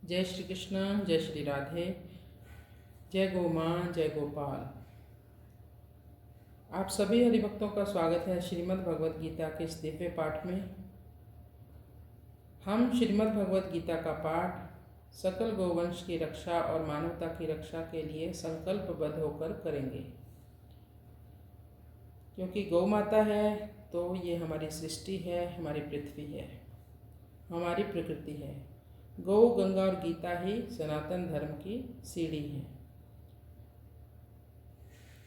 जय श्री कृष्ण, जय श्री राधे, जय गौ माँ, जय गोपाल। आप सभी हरिभक्तों का स्वागत है श्रीमद् भगवद गीता के इस दिव्य पाठ में। हम श्रीमद् भगवद गीता का पाठ सकल गौवंश की रक्षा और मानवता की रक्षा के लिए संकल्पबद्ध होकर करेंगे, क्योंकि गौ माता है तो ये हमारी सृष्टि है, हमारी पृथ्वी है, हमारी प्रकृति है। गौ, गंगा और गीता ही सनातन धर्म की सीढ़ी है।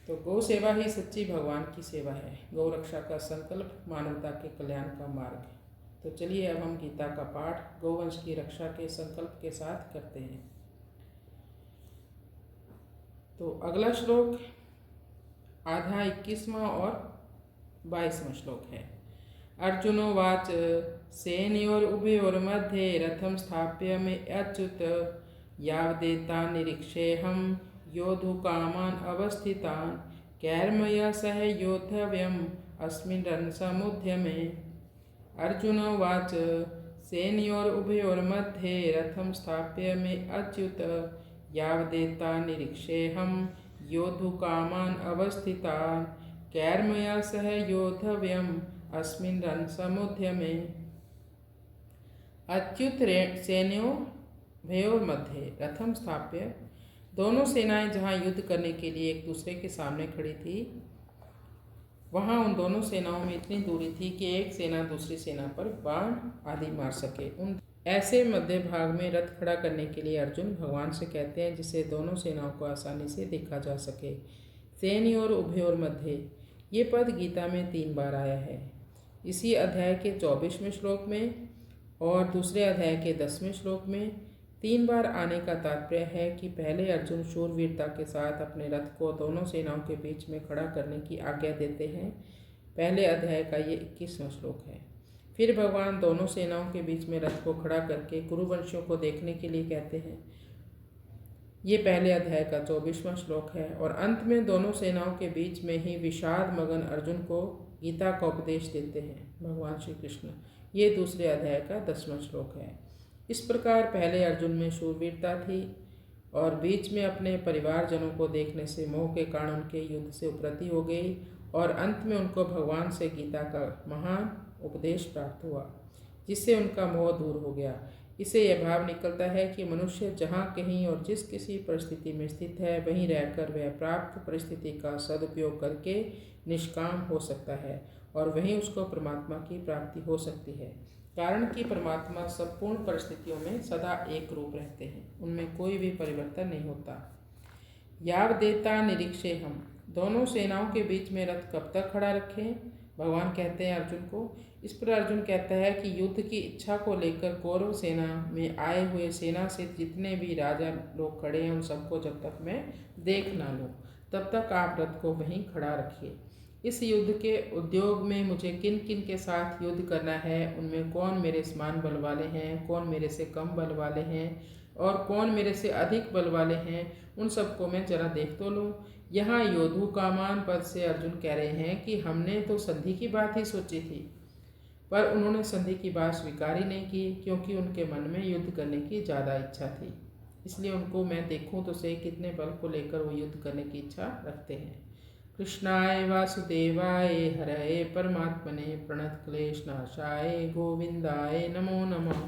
तो गौ सेवा ही सच्ची भगवान की सेवा है। गौ रक्षा का संकल्प मानवता के कल्याण का मार्ग है। तो चलिए अब हम गीता का पाठ गौवंश की रक्षा के संकल्प के साथ करते हैं। तो अगला श्लोक आधा 21वां और 22वां श्लोक है। अर्जुनोवाच सेनयोरुभयोर्मध्ये रथं स्थाप्य मे अच्युत यावदेतान् निरीक्षेऽहं योद्धुकामान् अवस्थितान् कैर्मया सह योद्धव्यम् अस्मिन् रणसमुद्यमे। अर्जुनोवाच सेनयोरुभयोर्मध्ये रथं स्थाप्य मे अच्युत यावदेतान् निरीक्षेऽहं योद्धुकामान् अवस्थितान् कैर्मया सह योद्धव्यम् अस्मिन् रणसमुद्यमे। अच्युत सेनयोर्भयोर्मध्ये मध्य रथम स्थाप्य, दोनों सेनाएं जहाँ युद्ध करने के लिए एक दूसरे के सामने खड़ी थी, वहाँ उन दोनों सेनाओं में इतनी दूरी थी कि एक सेना दूसरी सेना पर बाण आदि मार सके। उन ऐसे मध्य भाग में रथ खड़ा करने के लिए अर्जुन भगवान से कहते हैं, जिससे दोनों सेनाओं को आसानी से देखा जा सके। सेनयोर उभयोर मध्य, ये पद गीता में 3 बार आया है। इसी अध्याय के 24वें श्लोक में और दूसरे अध्याय के 10वें श्लोक में 3 बार आने का तात्पर्य है कि पहले अर्जुन शूरवीरता के साथ अपने रथ को दोनों सेनाओं के बीच में खड़ा करने की आज्ञा देते हैं। पहले अध्याय का ये 21वां श्लोक है। फिर भगवान दोनों सेनाओं के बीच में रथ को खड़ा करके कुरुवंशियों को देखने के लिए कहते हैं। ये पहले अध्याय का 24वां श्लोक है। और अंत में दोनों सेनाओं के बीच में ही विषाद मगन अर्जुन को गीता का उपदेश देते हैं भगवान श्री कृष्ण। ये दूसरे अध्याय का 10वां श्लोक है। इस प्रकार पहले अर्जुन में शूरवीरता थी और बीच में अपने परिवारजनों को देखने से मोह के कारण उनके युद्ध से उपरति हो गई और अंत में उनको भगवान से गीता का महान उपदेश प्राप्त हुआ, जिससे उनका मोह दूर हो गया। इससे यह भाव निकलता है कि मनुष्य जहाँ कहीं और जिस किसी परिस्थिति में स्थित है, वहीं रहकर वह प्राप्त परिस्थिति का सदुपयोग करके निष्काम हो सकता है और वहीं उसको परमात्मा की प्राप्ति हो सकती है। कारण कि परमात्मा संपूर्ण परिस्थितियों में सदा एक रूप रहते हैं, उनमें कोई भी परिवर्तन नहीं होता। यावदेता निरीक्षे हम, दोनों सेनाओं के बीच में रथ कब तक खड़ा रखें, भगवान कहते हैं अर्जुन को। इस पर अर्जुन कहता है कि युद्ध की इच्छा को लेकर कौरव सेना में आए हुए सेना से जितने भी राजा लोग खड़े हैं, उन सबको जब तक मैं देख ना लूँ तब तक आप रथ को वहीं खड़ा रखिए। इस युद्ध के उद्योग में मुझे किन किन के साथ युद्ध करना है, उनमें कौन मेरे समान बल वाले हैं, कौन मेरे से कम बल वाले हैं और कौन मेरे से अधिक बल वाले हैं, उन सबको मैं जरा देख तो लूँ। यहाँ योद्धु कामान पद से अर्जुन कह रहे हैं कि हमने तो संधि की बात ही सोची थी, पर उन्होंने संधि की बात स्वीकार ही नहीं की, क्योंकि उनके मन में युद्ध करने की ज़्यादा इच्छा थी। इसलिए उनको मैं देखूं तो सही कितने बल को लेकर वो युद्ध करने की इच्छा रखते हैं। कृष्णाय वासुदेवाय हरये परमात्मने प्रणतक्लेशनाशाय गोविंदाय नमो नमः।